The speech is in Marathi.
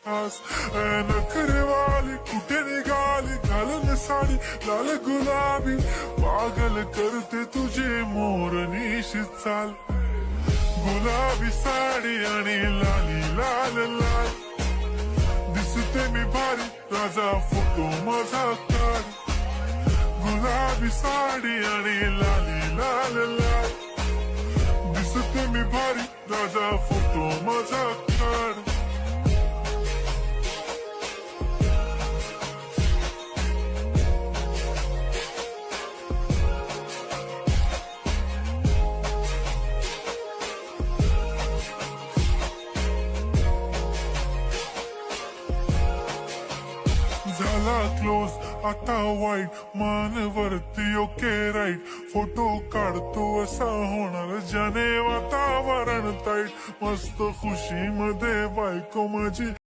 आस नखरेवाली कुठे निघाली घालून साडी लाल गुलाबी पागल करते तुझे मोरनीशी चाल गुलाबी साडी आणि लाली लाल लाल दिसते मी भारी राजा फोटो माझा काढ गुलाबी साडी आणि लाली लाल लाल दिसते मी भारी राजा फोटो माझा काढ झाला क्लोज आता वाईट मान वरती ओके राईट फोटो काढतो असा होणार ज्याने वातावरण ताईट मस्त खुशी मध्ये बायको माझी